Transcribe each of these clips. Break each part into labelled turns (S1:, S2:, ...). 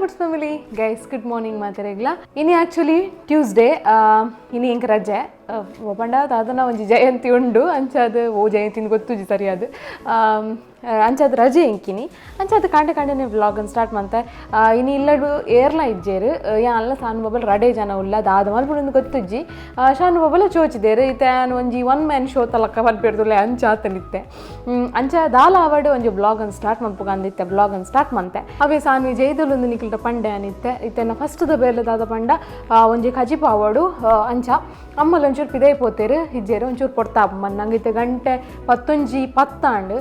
S1: foods family guys good morning ಮಾತಾರೆಗ್ಲ ಇನಿ actually Tuesday ಇನಿ ಇಂಕ ರಜೆ ಪಂಡ ದಾದನ ಒಂಜಿ ಜಯಂತಿ ಉಂಡು ಅಂಚಾದ ಓ ಜಯಂತಿನ ಗೊತ್ತುಜಿ ಸರಿಯಾದ ಅಂಚಾದ ರಜೆ ಇಂಕಿನಿ ಅಂಚಾದ ಕಂಡೆ ವ್ಲಾಗನ್ನು ಸ್ಟಾರ್ಟ್ ಮಾಡ್ತೆ ಇನಿ ಇಲ್ಲಡು ಏರ್ಲ ಇಜ್ಜೇರು ಅಲ್ಲ ಸಾನು ಬಬಲ್ ರಡೇ ಜನ ಉಲ್ಲ ದಾದ ಮಲ್ಪುಂಡು ಗೊತ್ತುಜ್ಜಿ ಶಾನು ಬಬಲ ಚೋಚಿದೇರು ಇತ್ತೆ ಒಂಜಿ ಒನ್ ಮ್ಯಾನ್ ಶೋ ತಲಕ ಬರ್ಬೇಡ್ದುಲ್ಲೆ ಅಂಚಾತನಿತ್ತೆ ಅಂಚ ದಾಲ ಆವಡು ಒಂಜಿ ಬ್ಲಾಗನ್ನು start ಮಲ್ಪುಗಂದಿತ್ತೆ ಬ್ಲಾಗನ್ನು start ಮಂತೆ away Sanu ಜೈದಲೊಂದು ನಿಕ್ಲಿಟ Pande ಅನಿತ್ತೆ ಇತ್ತೆನ first the ಬೇಲದಾದ ಪಂಡ ಒಂಜಿ ಖಜಿಪ ಆವಡು ಅಂಚ ಅಮ್ಮಲ್ಲಿ ಒಂಚೂರು ಪಿದೇ ಪೋತೇರು ಇಜ್ಜೇರು ಒಂಚೂರು ಕೊಡ್ತಾ ನಂಗೆ ಇತ್ತೆ ಗಂಟೆ 11:10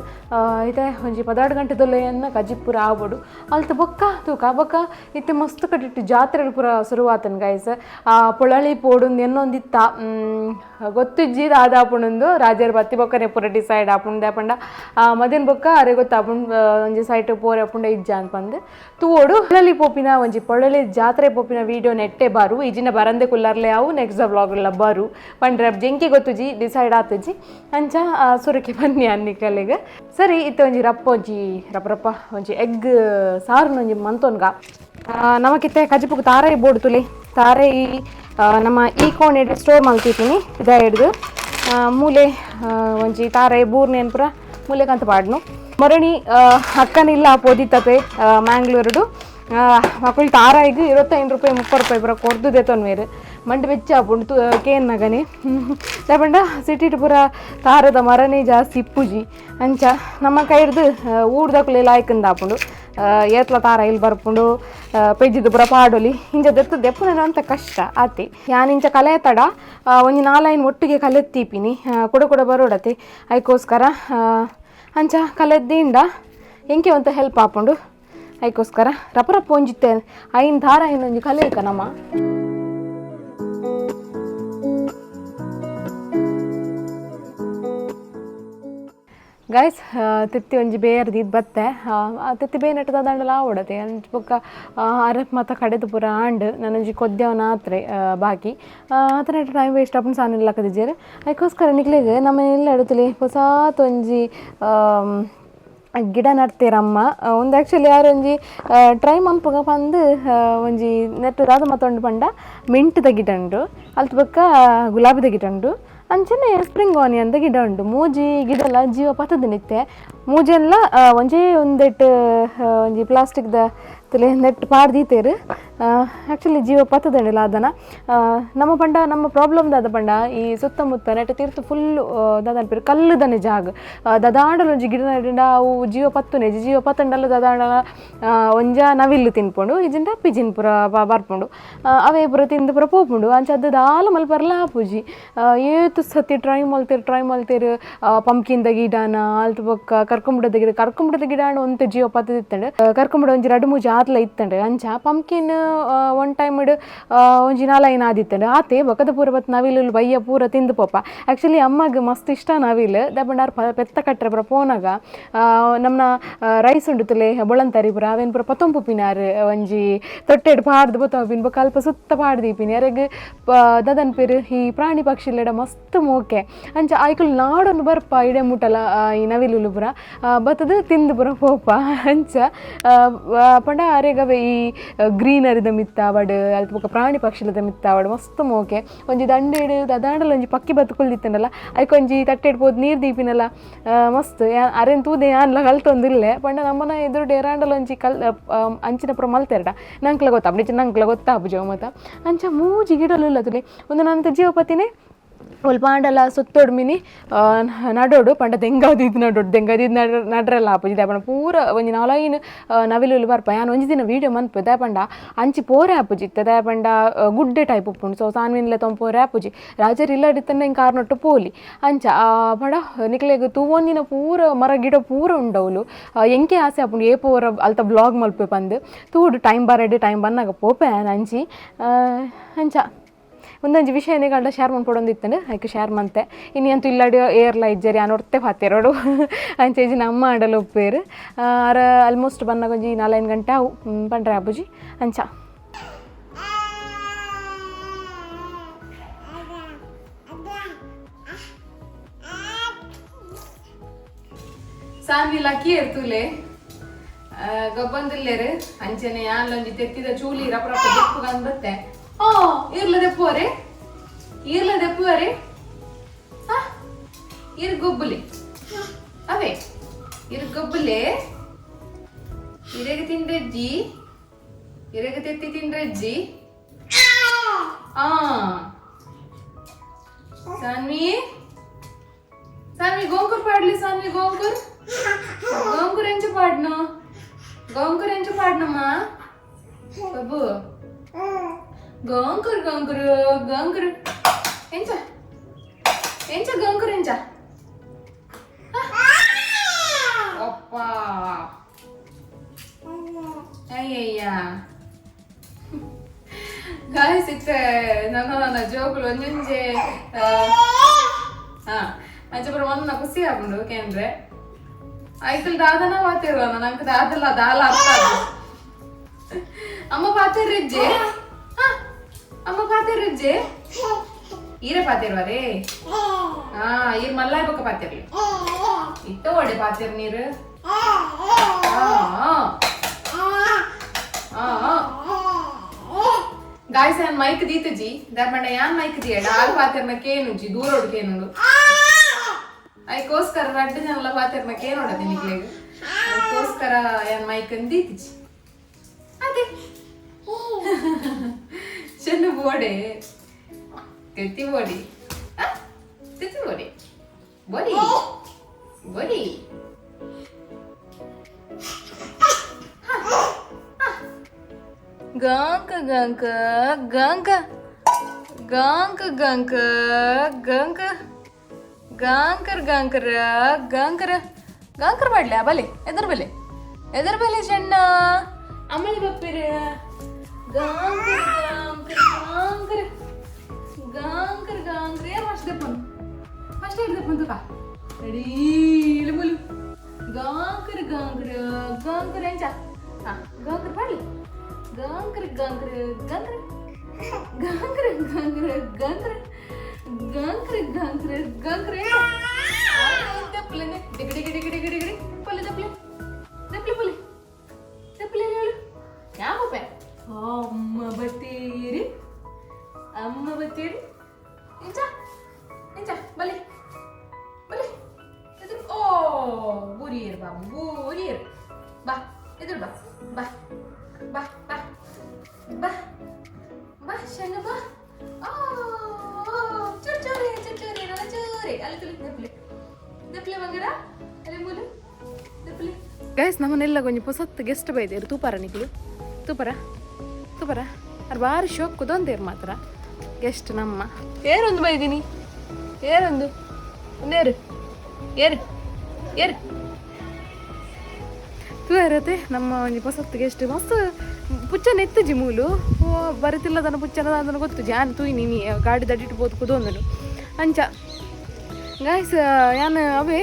S1: ಇತ್ತೆ ಒಂಜಿ 12 ಗಂಟೆದೊಲ್ಲೆಯನ್ನ ಕಜಿ ಪೂರ ಆಗ್ಬೋಡು ಅಲ್ತ ಬೊಕ್ಕ ತೂಕ ಬೊಕ್ಕ ಇತ್ತೆ ಮಸ್ತ್ ಕಟ್ಟಿಟ್ಟು ಜಾತ್ರೆಗಳು ಪೂರ ಶುರುವಾತನ್ ಗೈಸ್ ಪೊಳಳಿ ಪೋಡುಂದು ಎನ್ನೊಂದಿತ್ತ ಗೊತ್ತಿಜ್ಜಿ ದಾದ ಆಪುಂಡು ರಾಜರ ಬತ್ತಿ ಬೊಕ್ಕನೆ ಪೂರ ಡಿಸೈಡ್ ಆಪುಂಡೆ ಪಂಡ ಮದಿನ ಬೊಕ್ಕ ಅರೆ ಗೊತ್ತಾಪುಂಡು ಒಂಜಿ ಸೈಟ್ ಪೋರೆ ಆಪುಂಡೆ ಇಜ್ಜ ಅನ್ಪಂದು ತೂವೋಡು ಪೊಳಲಿ ಪೋಪಿನ ಒಂಜಿ ಪೊಳಲಿ ಜಾತ್ರೆ ಪೋಪಿನ ವೀಡಿಯೋ ನೆಟ್ಟೆ ಬಾರು ಈಜಿನ ಬರಂದೆ ಕುಲ್ಲರ್ಲೆ ಅವು ನೆಕ್ಸ್ಟ್ ವ್ಲಾಗ್ಲ ಬಾರು ಪಂಡ್ರೆ ಜಂಕಿ ಗೊತ್ತುಜಿ ಡಿಸೈಡ್ ಆತುಜಿ ಅಂಚ ಸುರಕ್ಕೆ ಬನ್ನಿ ಅನ್ನಿಕಲ್ಲಿಗೆ ಸರಿ ಇತ್ತು ಒಂಜಿ ರಪ್ಪ ಒಂಜಿ ರಪ್ಪ ಒಂಜಿ ಎಗ್ ಸಾರು ಒಂಜಿ ಮಂತೋನ್ಗ ನಮಕಿತ್ತೆ ಕಜಿಪುಗ್ ತಾರೈ ಬೋಡು ತುಲಿ ತಾರೈ ನಮ್ಮ ಈ ಕೋಣೆ ಸ್ಟೋರ್ ಮಲ್ತಿದ್ದೀನಿ ಇದ ಹಿಡ್ದು ಮೂಲೆ ಒಂಜಿ ತಾರೈ ಬೂರ್ನೇನು ಪುರ ಮೂಲೆಗಂತ ಪಾಡ್ನು ಮೊರಣಿ ಅಕ್ಕನಿಲ್ಲ ಪೋದಿತ್ತತೆ ಮ್ಯಾಂಗ್ಳೂರುಡು ಮಕ್ಕಳು ತಾರಾಯಿಗೆ 25 ರೂಪಾಯಿ 30 ರೂಪಾಯಿ ಬರೋ ಕೊರ್ದುದೆ ತೊನ್ವೇರು ಮಂಡಿ ಬೆಚ್ಚ ಆಪುಂಡು ಕೇನ್ ನಗನೆ ತಗೊಂಡ ಸಿಟಿಟ್ ಪೂರ ತಾರದ ಮರನೇ ಜಾಸ್ತಿ ಇಪ್ಪುಜಿ ಅಂಚ ನಮ್ಮ ಕೈ ಹಿಡ್ದು ಊಡ್ದಕ್ಕಲೆ ಲಾಯ್ಕಂದು ಆಪುಂಡು ಏತ್ಲ ತಾರ ಇಲ್ಲಿ ಬರ್ಪುಂಡು ಪೆಜ್ಜಿದು ಪೂರ ಪಾಡೊಲಿ ಇಂಚ ದೆಪ್ಪುನ ಅಂತ ಕಷ್ಟ ಆತಿ ಯಾನಿಂಚ ಕಲೆ ತಡ ಒಂಜಿ 4 ಒಟ್ಟಿಗೆ ಕಲೆತ್ತೀಪಿನಿ ಕೊಡ ಬರೋಡತಿ ಅದಕ್ಕೋಸ್ಕರ ಅಂಚ ಕಲೆದ್ದಿಂದ ಎಂಕೆ ಅಂತ ಹೆಲ್ಪ್ ಆಪುಂಡು ಅದಕ್ಕೋಸ್ಕರ ರಪ್ಪ ಒಂಜಿತ್ತೆ ಐನ್ ದಾರ ಇನ್ನೊಂಜಿ ಕಲಿಯಕ ನಮ್ಮ ಗೈಸ್ ತಿತ್ತಿ ಒಂಜಿ ಬೇರ್ದು ಇದು ಬತ್ತೆ ತಿತ್ತಿ ಬೇ ನೆಟ್ಟದ ದಂಡಲ ಆವಡತೆ ಅಂಚ ಬೊಕ್ಕ ಅರಪ್ ಮತ್ತ ಕಡೆದು ಪೂರ ಆಂಡ್ ನನಂಜಿ ಕೊದ್ದೆವನ ಆತ್ರೆ ಬಾಕಿ ಆತ ನೆಟ್ಟ ಟೈಮ್ ವೇಸ್ಟ್ ಆಪುಂಡು ಸಾನು ಇಲ್ಲಕದಿದ್ದೇರು ಅದಕ್ಕೋಸ್ಕರ ನಿಕ್ಲೆಗೆ ನಮ್ಮ ಎಲ್ಲ ಎಡುತ್ತಲಿ ಹೊಸಾತ್ ಒಂಜಿ ಗಿಡ ನಡ್ತೇರಮ್ಮ ಒಂದು ಆ್ಯಕ್ಚುಲಿ ಯಾರೊಂಜಿ ಟ್ರೈ ಮನ್ಪುಗ ಬಂದು ಒಂಜಿ ನೆಟ್ಟು ದಾದ ಮತ್ತೊಂಡು ಪಂಡ ಮಿಂಟ್ದ ಗಿಡ ಉಂಡು ಅಲ್ತ ಬೊಕ್ಕ ಗುಲಾಬಿದ ಗಿಡ ಉಂಡು ಅಂಚನೆ ಸ್ಪ್ರಿಂಗ್ ಆನಿಯನ್ದ ಗಿಡ ಉಂಡು ಮೂಜಿ ಗಿಡಲ ಜೀವ ಪತದ ನಿತ್ತೆ ಮೂಜೆಲ್ಲ ಒಂದೆಟ್ಟು ಒಂಜಿ ಪ್ಲಾಸ್ಟಿಕ್ದ ತಲೆ ನೆಟ್ಟು ಪಾಡ್ದೀತೇರು ಆ್ಯಕ್ಚುಲಿ ಜೀವ ಪತ್ತದಣಿಲ್ಲ ಅದನ್ನು ನಮ್ಮ ಪ್ರಾಬ್ಲಮ್ ದಾದ ಪಂಡ ಈ ಸುತ್ತಮುತ್ತ ನೆಟ್ಟು ತೀರ್ತು ಫುಲ್ಲು ದಾದನ್ಪೇರು ಕಲ್ಲುದನೆ ಜಾಗ ದದಾಂಡಲ ಒಂಜಿ ಗಿಡ ನಡಿಂಡ ಅವು ಜೀವ ಪತ್ತುನೆ ಜೀವ ಪತ್ತಂಡಲ್ಲ ದದಾಂಡಲ ಒಂಜ ನವಿಲ್ಲು ತಿನ್ಪುಂಡು ಇಜಿಂಡ ಪಿಜಿನ್ ಪುರ ಬರ್ಪುಂಡು ಅವೇ ಪುರ ತಿಂದು ಪುರ ಪೋಪುಂಡು ಅಂಚ ಅದು ದಾಲ ಮಲ್ಪರ್ಲ ಆಪುಜಿ ಏತು ಸತಿ ಟ್ರೈ ಮಲ್ತೇರು ಪಂಪ್ಕಿನ್ದ ಗಿಡನ ಅಲ್ತ ಬೊಕ್ಕ ಕರ್ಕೊಂಬಿಡದ ಗಿಡ ಒಂತೆ ಜೀವ ಪತ್ತದಿತ್ತಂಡು ಕರ್ಕೊಂಬಿಡ ಒಂಜಿ 2-3 ಆತ್ಲ ಇತ್ತಂಡು ಅಂಚ ಪಂಪ್ಕಿನ್ ಒನ್ ಟೈಮ್ ಒಂಜಿ 4 ಆದಿತ್ತಂಡು ಆತೆ ಬೊಕದ ಪೂರ ಬತ್ತು ನವಿಲು ಬಯ್ಯ ಪೂರ ತಿಂದು ಪೋಪ ಆ್ಯಕ್ಚುಲಿ ಅಮ್ಮಗೆ ಮಸ್ತ್ ಇಷ್ಟ ನವಿಲು ದಬ್ಬಂಡಾರು ಪೆತ್ತ ಕಟ್ಟರೆ ಪುರ ಪೋನಾಗ ನಮ್ಮನ ರೈಸ್ ಉಂಡುತ್ತಲೆ ಬೊಳಂತರಿ ಪುರ ಅವೇನು ಪುರ ಪತ್ತೊಂಪುಪಿನಾರು ಒಂಜಿ ತೊಟ್ಟೆಡು ಪಾಡ್ದು ಬೊತ್ತೊಂಪಿನ ಬೊಕ್ಕ ಅಲ್ಪ ಸುತ್ತ ಪಾಡ್ದೀಪಿನಿ ಯಾರಿಗೆ ದದನ್ ಪೇರು ಈ ಪ್ರಾಣಿ ಪಕ್ಷಿಲೆಡ ಮಸ್ತ್ ಮೋಕೆ ಅಂಚ ಆಯ್ಕಲು ನಾಡೊಂದು ಬರ್ಪ ಇಡೆ ಮುಟ್ಟಲ ಈ ನವಿಲು ಪುರ ಬತ್ತದು ತಿಂದು ಪುರ ಪೋಪ ಅಂಚ ಪಂಡ ಅರೆಗವೆ ಈ ಗ್ರೀನರಿದ ಮಿತ್ತಾವಡು ಅಲ್ಪ ಬೊಕ್ಕ ಪ್ರಾಣಿ ಪಕ್ಷಿಲದ ಮಿತ್ತಾವಡು ಮಸ್ತ್ ಮೋಕೆ ಒಂಜಿ ದಂಡೇಡು ದದಾಂಡಲ ಒಂಜಿ ಪಕ್ಕಿ ಬತ್ತುಕೊಳ್ದಿತ್ತನಲ್ಲ ಅದಕ್ಕೆ ಒಂಜಿ ತಟ್ಟೆಡ್ ಪೋದು ನೀರು ದೀಪಿನಲ್ಲ ಮಸ್ತ್ ಅರೆನ್ ತೂದೆ ಯಾನ್ಲ ಕಲ್ತೊಂದಿಲ್ಲೆ ಪಂಡ ನಮ್ಮನ ಎದುರು ಎರಾಂಡಲ ಒಂಜಿ ಅಂಚಿನ ಪುರ ಮಲ್ತೆರಡ ನಂಕ್ಲ ಗೊತ್ತಾಪುಜವ ಮತ್ತ ಅಂಚ ಮೂಜಿ ಗಿಡಲು ಇಲ್ಲ ತುಲೆ ಒಂದು ನನ್ನ ಜೀವಪತಿನೇ ಸ್ವಲ್ಪ ಆಂಡಲ ಸುತ್ತೊಡ್ಮಿನಿ ನಡೋಡು ಪಂಡ ದೆಂಗಾದಿದ್ದು ನಡ್ರಲ್ಲ ಆಪುಜಿ ದಾಪಂಡ ಪೂರ ಒಂಜಿ 4 ನವಿಲು ಬರ್ಪ ಯಾನು ಒಂಜಿ ದಿನ ವೀಡಿಯೋ ಮನ್ಪು ದಾಪಂಡ ಅಂಚಿ ಪೋರೆ ಆಪುಜಿತ್ತ ದಾಪಂಡ ಗುಡ್ಡೆ ಟೈಪ್ ಉಪ್ಪುಂಡು ಸೊ ಸಾನ್ವಿನ್ಲೆ ತೊಂಪೋರೆ ಆಪುಜಿ ರಾಜರು ಇಲ್ಲಡಿತ್ತಂಡ ಹಿಂಗೆ ಕಾರ್ನೊಟ್ಟು ಪೋಲಿ ಅಂಚ ಪಂಡ ನಿಕ್ಲೆಗ್ ತೂವೊಂದಿನ ಪೂರ ಮರ ಗಿಡ ಪೂರ ಉಂಡವಲು ಎಂಕೆ ಆಸೆ ಆಪುಂಡು ಏ ಪೋರ ಅಲ್ತ ಬ್ಲಾಗ್ ಮಲ್ಪೆ ಬಂದು ತೂಡು ಟೈಮ್ ಬನ್ನಾಗ ಪೋಪೆ ಅಂಚಿ ಅಂಚ ಒಂದೊಂದು ವಿಷಯನೇ ಗಂಡ ಶೇರ್ ಮಾಡ್ಕೊಡೊಂದಿತ್ತಂಡು ಅದಕ್ಕೆ ಶೇರ್ ಮಂತೆ ಇನ್ನು ಅಂತೂ ಇಲ್ಲಾಡಿ ಏರ್ಲ ಇಜ್ಜರಿ ನೋಡ್ತೆ ಹಾತಿರೋಡು ಅಂಚೇಜಿ ನಮ್ಮ ಆಡಲು ಒಪ್ಪೇರು ಆಲ್ಮೋಸ್ಟ್ ಬಂದಾಗ ಒಂಜಿ 4 ಗಂಟೆ ಅವು ಪಂಡ್ರೆ ಅಬ್ಬುಜಿ ಅಂಚ ಸಾನ್ವಿ ಲಕ್ಕಿ ಇರ್ತುಲೆ ಗಬ್ಬಂದಿಲ್ಲೇರು ಅಂಚನೆ ಯಾನ್ಲೊಂಜಿ ತೆತ್ತಿದ ಚೂಲಿ ರಪ್ಪ ರಪ್ಪ ದೆಪ್ಪುಗಂದ್ ಬತ್ತೆ ಓ ಇರ್ಲ ದೆಪ್ಪುವರೆ ಇರ್ ಗೊಬ್ಬುಲಿ ಅವೇ ಇರ್ ಗೊಬ್ಬುಲೆ ಇರೆಗೆ ತಿಂಡ್ರಜ್ಜಿ ಇರೆಗೆ ತೆತ್ತಿ ತಿಂಡ್ರಜ್ಜಿ ಆ ಸಾನ್ವಿ ಗೋಂಕೂರ್ ಪಾಡ್ಲಿ ಸಾನ್ವಿ ಗೋಂಕೂರ್ ಎಂಚು ಪಾಡ್ನು మా బాబు గోంకూర ఎంచ గోంకూర ఎంచ అప్పా అయ్యయ్యా ಗಾಯ್ಸ್ ಇತ್ತೆ ನನ್ನ ಜೋಕುಲು ಒಂಜೊಂಜೆ ಅಂಚಪುರ ಮೊನ್ನ ಖುಷಿ ಆಪುಂಡು ಕೇಂದ್ರೆ ಐಕಲ್ ದಾದನ ಪಾತಿರುವನ ನಂಗೆ ದಾದಲ್ಲ ದಾಲ ಅರ್ಥ ಅಮ್ಮ ಪಾತಿರ್ರಿಜ್ಜೆ ಈರೆ ಪಾತಿರ್ವರೇ ಈರ್ ಮಲ್ಲಾಯ್ ಬೊಕ್ಕ ಪಾತಿರ್ಲಿ ಇತ್ತ ಒಡೆ ಪಾತಿರ್ ನೀರು ಗಾಯ್ಸ್ ಯಾನ್ ಮೈಕ್ ದೀತಜಿ ದರ್ಮಂಡ ಯಾನ್ ಮೈಕ್ ದಿಯಡ ಆಲ್ ಪಾತಿರ್ನ ಕೇನುಜಿ ದೂರೋಡು ಕೇನುಡು ಅದಕ್ಕೋಸ್ಕರ ರಡ್ಡು ಜನಲ್ಲ ಪಾತಿರ್ನ ಕೇನೋಡದೆ ನಿಗ್ಲೆಗ್ ಅದಕ್ಕೋಸ್ಕರ ಯಾನ್ ಮೈಕ್ ದೀತಿಜಿ ಅದೇ ಚೆನ್ನು ಬೋಡೆ ಕೆತ್ತಿ ಬೋಡಿ ತೆತ್ತಿ ಬೋಡಿ ಬೋಡಿ ಗಂಕ ಗಂಕ ಗಂಕ ಗಂಕ ಗಂಕ ಗಂಕ ಗಾಂಕರ್ ಗಾಂಕರ್ ಮಾಡ್ಲ ಬಲೆ ಎದರ್ ಬೆಲೆ ಚೆನ್ನ ಅಮ್ಮಲಿ ಬಪ್ಪಿರ ಗಾಂಕರ್ ಏನ್ ಮಸ್ತ್ ಹಿಡ್ದಪ್ಪನ್ ತುಕ ರೆಡಿ ಇಳುಬುಲು ಗಾಂಕರ್ ಎಂಚ ಗಾಂಕರ್ ಮಾಡ್ಲಿ ಗಾಂಕರ್ ದಪ್ಪಲೆ ಡಿಗಡಿ ಪಲ್ಲೆ ದಪ್ಪಲೆ ಯಾವಪ್ಪೆ ಅಮ್ಮ ಬತ್ತೀರಿ ಇಂಚ ಬಲಿ ಎದುರು ಓ ಬೂರಿಯರ್ ಬಾ ಎದುರು ಬಾ ಶಂಗ ಬಾ ಚೂರಿ ಅಲ್ಲಿ ದಪ್ಪಲೆ ಬಂಗಾರ ಅಲ್ಲಿ ಮೂಲು ದಪ್ಪಲೆ ಗೈಸ್ ನಮ್ಮನೆಲ್ಲ ಕೊಂಚ ಹೊಸತ್ತು ಗೆಸ್ಟ್ ಬೈದೇರು ತೂಪಾರ ನಿಕ್ಲು ತೂಪಾರ ಅದು ಭಾರಿ ಶೋಕ್ ಕುದೊಂದೇರು ಮಾತ್ರ ಗೆಸ್ಟ್ ನಮ್ಮ ಏನೊಂದು ಬೈದೀನಿ ಏನೊಂದು ಏರು ತೂ ಇರತ್ತೆ ನಮ್ಮ ಒಂಜಿ ಹೊಸತ್ತು ಗೆಸ್ಟ್ ಮಸ್ತ್ ಪುಚ್ಚನ ಎತ್ತಜಿ ಮೂಲು ಬರುತ್ತಿಲ್ಲದನ್ನ ಪುಚ್ಚನ ಅದನ್ನು ಗೊತ್ತು ಜಾನ್ ತೂಯಿ ನೀನು ಗಾಡಿ ದಡ್ಡಿಟ್ಟು ಬೋದು ಕುದೊಂದನು ಅಂಚ ಗಾಯ್ಸ್ ಯಾನ್ ಅವೇ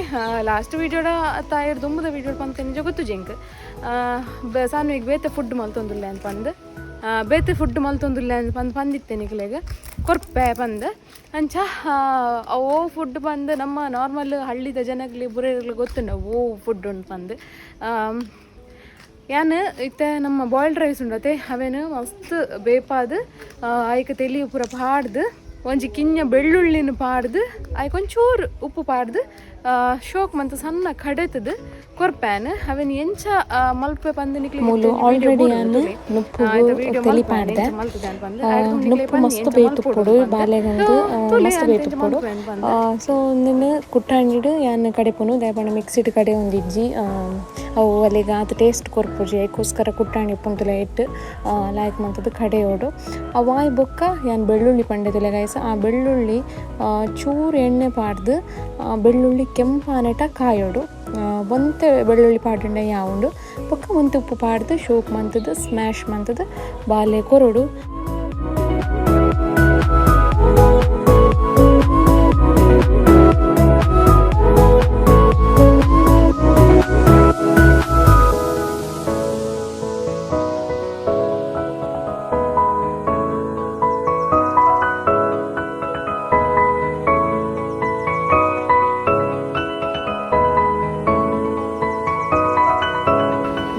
S1: ಲಾಸ್ಟ್ ವೀಡಿಯೋಡ ತಾಯಿರ್ ದುಂಬದ ವೀಡಿಯೋ ಪಂತ ನಿಜ ಗೊತ್ತು ಜಂಕ್ ಸಾನ್ವಿಗೆ ಬೇತೆ ಫುಡ್ ಮಲ್ತೊಂದುಲ್ಲೆ ಅಂತ ಪಂದು ಬೇತೆ ಫುಡ್ ಮಲ್ತೊಂದುಲ್ಲೆ ಅಂತ ಪಂದಿತ್ತೆ ನಿಕ್ಲೆಗ್ ಕೊರ್ಪೆ ಪಂದು ಅಂಚ ಓ ಫುಡ್ ಬಂದು ನಮ್ಮ ನಾರ್ಮಲ್ ಹಳ್ಳಿದ ಜನಗ್ಲಿ ಬುರೇರ್ಲಿ ಗೊತ್ತುಂಡ ಓ ಫುಡ್ ಉಂಟು ಪಂದು ಯಾನ್ ಇತ್ತೆ ನಮ್ಮ ಬಾಯ್ಲ್ಡ್ ರೈಸ್ ಉಂಡತೆ ಅವೇನು ಮಸ್ತ್ ಬೇಪಾದು ಆಯ್ಕೆ ತೆಲಿ ಪೂರ ಪಾಡ್ದು ಒಂಜಿ ಕಿಂಜ ಬೆಳ್ಳುಳ್ಳಿನ ಪಾಡ್ದು ಆಯ್ಕೆ ಒಂಚೂರು ಉಪ್ಪು ಪಾಡ್ದು ಶೋಕ್ ಮಂತ ಸಣ್ಣ ಕಡೆತದು ಕೊರ್ಪ್ಯಾನ್ ಅವೇನು ಎಂಚ ಮಲ್ಪೆ ಪಂದನಿಕ್ಲಿ
S2: ಆಲ್ರೆಡಿ ನಾನು ನುಪ್ಪು ತೆಲಿ ಪಾಡ್ದೆ ನುಪ್ಪು ಮಸ್ತ್ ಬೇತು ಕೊಡು ಬಾಲೆಗಂದು ಮಸ್ತ್ ಬೇತು ಕೊಡು ಸೊ ಒಂದಿನ ಕುಟ್ಟಾಂಡಿಡು ಯಾನ್ ಕಡೆಪುನು ದಯಪಂಡ ಮಿಕ್ಸಿಡ್ ಕಡೆ ಒಂದಿಜ್ಜಿ ಅವು ಅಲ್ಲಿಗೆ ಅದು ಟೇಸ್ಟ್ ಕೊರ್ಪುಜಿ ಅದಕ್ಕೋಸ್ಕರ ಕುಟ್ಟಾಣಿ ಪುಂತುಲ ಇಟ್ಟು ಲಾಯ್ಕ್ ಮಂತದ್ದು ಕಡೆಯೋಡು ಅವಾಯ್ ಬೊಕ್ಕ ಯಾನ್ ಬೆಳ್ಳುಳ್ಳಿ ಪಂಡದಿಲ್ಲ ಗೈಸ್ ಆ ಬೆಳ್ಳುಳ್ಳಿ ಚೂರು ಎಣ್ಣೆ ಪಾಡ್ದು ಬೆಳ್ಳುಳ್ಳಿ ಕೆಂಪಾನೆಟ ಕಾಯೋಡು ಒಂತೆ ಬೆಳ್ಳುಳ್ಳಿ ಪಾಡುಂಡ ಯಾವುದು ಬೊಕ್ಕ ಒಂತೆ ಉಪ್ಪು ಪಾಡ್ದು ಶೋಕ್ ಮಂತದ್ದು ಸ್ಮ್ಯಾಶ್ ಮಂತದ್ದು ಬಾಲೆ ಕೊರಡು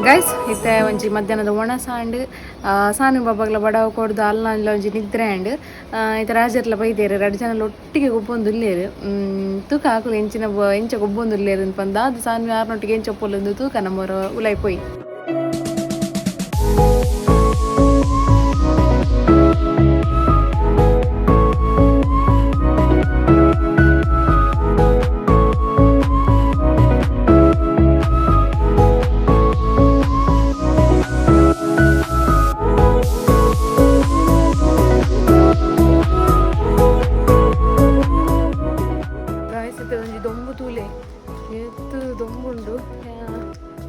S1: ಗೈಸ್ ಇತ್ತೆ ಒಂಜಿ ಮಧ್ಯಾಹ್ನದ ಒಣ ಸಾಂಡ್ ಸಾನು ಬಾಬಾಗ್ಲ ಬಡವ ಕೊಡ್ದು ಅಲ್ಲ ಒಂಜಿ ನಿದ್ರೆ ಆ್ಯಂಡ್ ಇತ್ತೆ ರಾಜರ್ಲ ಬೈದೇರು 2 ಜನ ಒಟ್ಟಿಗೆ ಗೊಬ್ಬೊಂದುಲ್ಲೇರು ತೂಕ ಹಾಕಲು ಎಂಚ ಗೊಬ್ಬೊಂದುಲ್ಲೇರು ಅಂತ ಬಂದ ಅದು ಸಾನು ಯಾರನೊಟ್ಟಿಗೆ ಎಂಚ ಒಪ್ಪೊಂದು ತೂಕ ನಮ್ಮವರು ಉಲೈ ಪೋಯಿ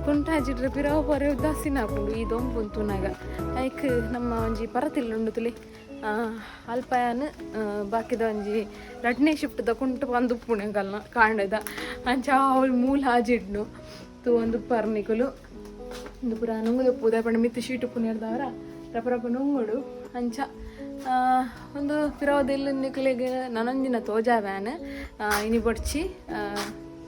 S1: ಕುಂಟಾಜಿಟ್ರೆ ಪಿರಾವ ಪೊರೆ ಉದಾಸೀನ ಹಾಕೊಂಡು ಈ ದೊಂಬುಂತುನಾಗ ಐಕ್ ನಮ್ಮ ಒಂಜಿ ಪರತಿಲ್ಲುಂಡು ತುಲಿ ಅಲ್ಪಯಾನ್ ಬಾಕಿದ ಒಂಜಿ 2ನೇ ಶಿಫ್ಟ್ ಕುಂಟು ಬಂದು ಪುಣೆಗಲ್ನ ಕಾಂಡದ ಅಂಚ ಅವಳು ಮೂಲ ಹಾಜಿಡ್ನು ತು ಒಂದು ಪರ್ನಿಕುಲು ಒಂದು ಪುರ ನುಂಗುದು ಪೂದ ಪಂಡ ಮಿತ್ತು ಶೀಟು ಪುಣ್ಯರ್ದವರ ರಪರಪ ನುಂಗುಡು ಅಂಚ ಒಂದು ಪಿರಾವದೆಲ್ಲ ನಿಕ್ಲಿಗೆ ನನೊಂದಿನ ತೋಜಾ ವ್ಯಾನ್ ಇನಿ ಬಡ್ಚಿ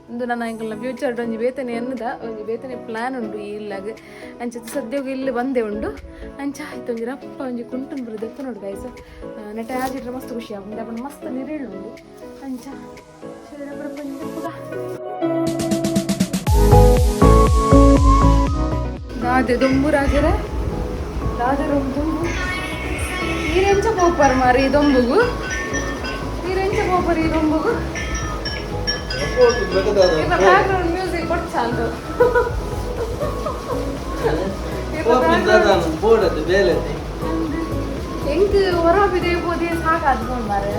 S1: ಒಂದು ನನ್ನ ಎಂಕಲ್ನ ಫ್ಯೂಚರ್ ಒಂಜಿ ಬೇತನೆ ಎನ್ನದ ಒಂಜಿ ಬೇತನೆ ಪ್ಲಾನ್ ಉಂಡು ಈ ಇಲ್ಲಾಗ ಅಂಚ ಸದ್ಯೋಗ ಇಲ್ಲಿ ಬಂದೆ ಉಂಡು ಅಂಚ ಆಯ್ತು ಒಂಜಿ ರಪ್ಪ ಒಂಜಿ ಕುಂಟುನ್ ಬರೋದು ಎತ್ತ ನೋಡು ಗೈಸ್ ನೆಟ್ಟ ಹಾಜಿಟ್ರೆ ಮಸ್ತ್ ಖುಷಿ ಆಗುಂಡು ಅಪ್ಪನ ಮಸ್ತ್ ನಿರೇಳು ಉಂಡು ಅಂಚ ಸರಿ ರಪ್ಪ ದಾದೆ ದೊಂಬು ರಾಜರ ದಾದರೊಂದು ಈರೆಂಚ ಪೋಪರ್ ಮಾರಿ ಈ ದೊಂಬುಗು ಈರೆಂಚ ಪೋಪರ್ ಈ ದೊಂಬುಗು ಬ್ಯಾಕ್ಗ್ರೌಂಡ್ ಮ್ಯೂಸಿಕ್ ಕೊಡ್ಚಾಂದು ಹೆಂಗ್ ಹೊರಬಿದೆ ಬೋದಿ ಸಾಕಾದ್ಕೊಂಡು ಮಾರೆ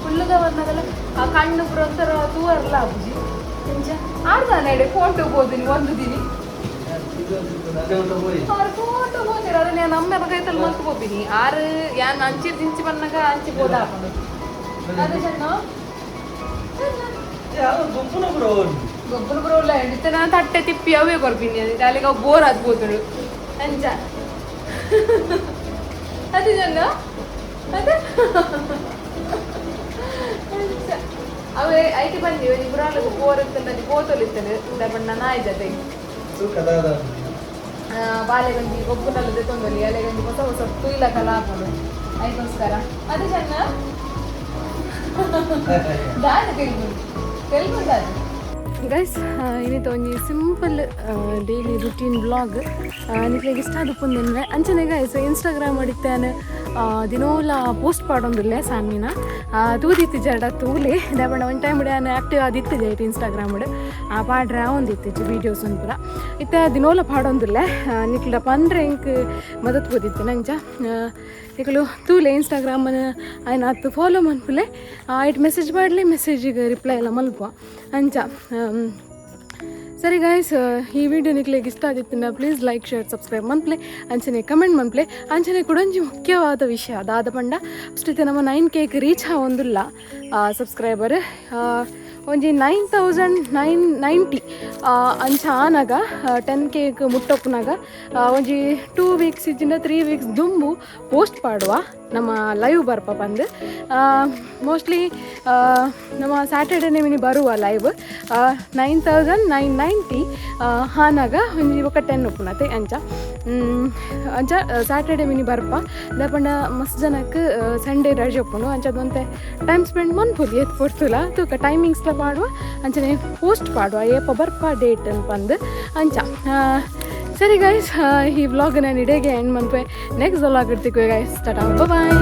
S1: ಫುಲ್ಲುಗ ಬಂದಾಗಲ್ಲ ಆ ಕಣ್ಣು ಪುರ ಒಂಥರ ತೂವರ್ಲ ಅಬ್ಬುಜಿ ಆಡ್ದಾನೆ ಫೋಟೋ ಬೋದಿನಿ ಒಂದು ದಿನಿ ಫೋಟೋ ಬೋದಿರ ಅದನ್ನ ನಮ್ಮ ಕೈತಲ್ಲಿ ಮಲ್ತು ಹೋಗ್ತೀನಿ ಆರು ಯಾನ್ ಅಂಚಿ ದಿಂಚಿ ಬಂದಾಗ ಅಂಚಿ ಬೋದ ಹಾಕೊಂಡು ಅದು ಚೆನ್ನ ಗೊಬ್ಬರ ಬರೋಲ್ಲ ಹಿಡಿತ ನಾನು ತಟ್ಟೆ ತಿಪ್ಪಿ ಅವೇ ಕೊರ್ತೀನಿ ಅಲ್ಲಿಗೆ ಅವು ಬೋರ್ ಆದ್ಬೋದಳು ಅಂಚ ಅದು ಜನ ಅದೇ ಅವೇ ಐಟಿ ಬಂದಿವೆ ಇಬ್ಬರಾಗ ಬೋರ್ ಇರ್ತದೆ ಬೋತೋಲಿರ್ತದೆ ಬಣ್ಣ ನಾಯಿ ಜೊತೆ ಬಾಲೆಗಂಜಿ ಗೊಬ್ಬರಲ್ಲದೆ ತೊಂದಲ್ಲಿ ಎಲೆಗಂಜಿ ಹೊಸ ಹೊಸ ತುಯ್ಲ ಕಲ ಹಾಕೋದು ಅದಕ್ಕೋಸ್ಕರ ಅದು ಚೆನ್ನ ದಾದ తెలుగుండాలి ಗೈಸ್ ಇನ್ನಿತ್ತು ಒಂಜಿ ಸಿಂಪಲ್ ಡೈಲಿ ರುಟೀನ್ ಬ್ಲಾಗ್ ನಿಕ್ಲೆಗ್ ಇಷ್ಟ ಆದುಪ್ಪುಂದೆಂದ್ರೆ ಅಂಚನೆ ಗೈಸ್ ಇನ್ಸ್ಟಾಗ್ರಾಮ್ ಅಡಿಕ್ತಾನೆ ದಿನೋಲ ಪೋಸ್ಟ್ ಪಾಡೊಂದುಲ್ಲೆ ಸಾನ್ಮಿನ ತೂದಿತ್ತು ಜಡ ತೂಲೆ ದಾಬಣ್ಣ ಒನ್ ಟೈಮ್ ನಾನು ಆ್ಯಕ್ಟಿವ್ ಆದಿತ್ತು ಜೈಟ್ ಇನ್ಸ್ಟಾಗ್ರಾಮ್ ಪಾಡ್ರೆ ಒಂದಿತ್ತು ವೀಡಿಯೋಸ್ ಒಂದು ಪೂರ ಇತ್ತೆ ದಿನೋಲ ಪಾಡೊಂದುಲ್ಲೆ ನಿಕ್ಲ ಪಂದ್ರೆ ಇಂಕ್ ಮದತ್ ಬೋದಿತ್ತು ನಂಚ ನಿಕಲು ತೂಲೆ ಇನ್ಸ್ಟಾಗ್ರಾಮ್ ಆಯ್ನ ಹತ್ತು ಫಾಲೋ ಮನ್ಪುಲೆ ಆಯ್ತು ಮೆಸೇಜ್ ಮಾಡಲಿ ಮೆಸೇಜಿಗೆ ರಿಪ್ಲೈ ಎಲ್ಲ ಮಲ್ಪ ಅಂಚ ಸರಿ ಗಾಯ್ಸ್ ಈ ವಿಡಿಯೋ ನಿಕ್ಲೆಗೆ ಇಷ್ಟ ಆಗಿತ್ತು ಪ್ಲೀಸ್ ಲೈಕ್ ಶೇರ್ ಸಬ್ಸ್ಕ್ರೈಬ್ ಮನ್ಪ್ಲೆ ಅಂಚನೆ ಕಮೆಂಟ್ ಮನ್ಪ್ಲೆ ಅಂಚನೆ ಕುಡೊಂಜಿ ಮುಖ್ಯವಾದ ವಿಷಯ ಅದಾದ ಪಂಡ ಅಷ್ಟೇ ನಮ್ಮ 9K ರೀಚ್ ಆವೊಂದುಲ್ಲ ಸಬ್ಸ್ಕ್ರೈಬರ್ ಒಂಜಿ 9,990 ಅಂಚ ಆನಾಗ 10K ಮುಟ್ಟೊಪ್ಪನಾಗ ಒಂಜಿ 2 ವೀಕ್ಸ್ ಇಜ್ಜಿಂದ 3 ವೀಕ್ಸ್ ದುಂಬು ಪೋಸ್ಟ್ ಪಾಡುವ ನಮ್ಮ ಲೈವ್ ಬರ್ಪ ಬಂದು ಮೋಸ್ಟ್ಲಿ ನಮ್ಮ ಸ್ಯಾಟರ್ಡೇನೇ ಮಿನಿ ಬರುವ ಲೈವ್ 9,990 ಹಾನಾಗ ಒಂಜಿ ఒక 10 ಒಪ್ಪುನತೆ ಅಂಚ ಅಂಚ ಸ್ಯಾಟರ್ಡೇ ಮಿನಿ ಬರ್ಪ ದಾಪಂಡ ಮಸ್ತ್ ಜನಕ್ಕೆ ಸಂಡೇ ರಜೆ ಒಪ್ಪುನು ಅಂಚದಂತೆ ಟೈಮ್ ಸ್ಪೆಂಡ್ ಮನ್ಪುಲಿ ಎತ್ ಕೊಡ್ತಿಲ್ಲ ತೂಕ ಟೈಮಿಂಗ್ಸ್ಲ ಪಾಡುವ ಅಂಚನೆ ಪೋಸ್ಟ್ ಪಾಡುವ ಏಪ ಬರ್ಪ ಡೇಟ್ ಅನ್ಪಂದು ಅಂಚ ಸರಿ ಗೈಸ್ ಈ ವ್ಲಾಗ್ ನಾನು ಇಡೇಗೆ ಎಂಡ್ ಮನ್ಪೆ ನೆಕ್ಸ್ಟ್ ವ್ಲಾಗ್ ಇರ್ತಿಕ್ವೆ ಗೈಸ್ ಟಾಟಾ ಬಾಯ್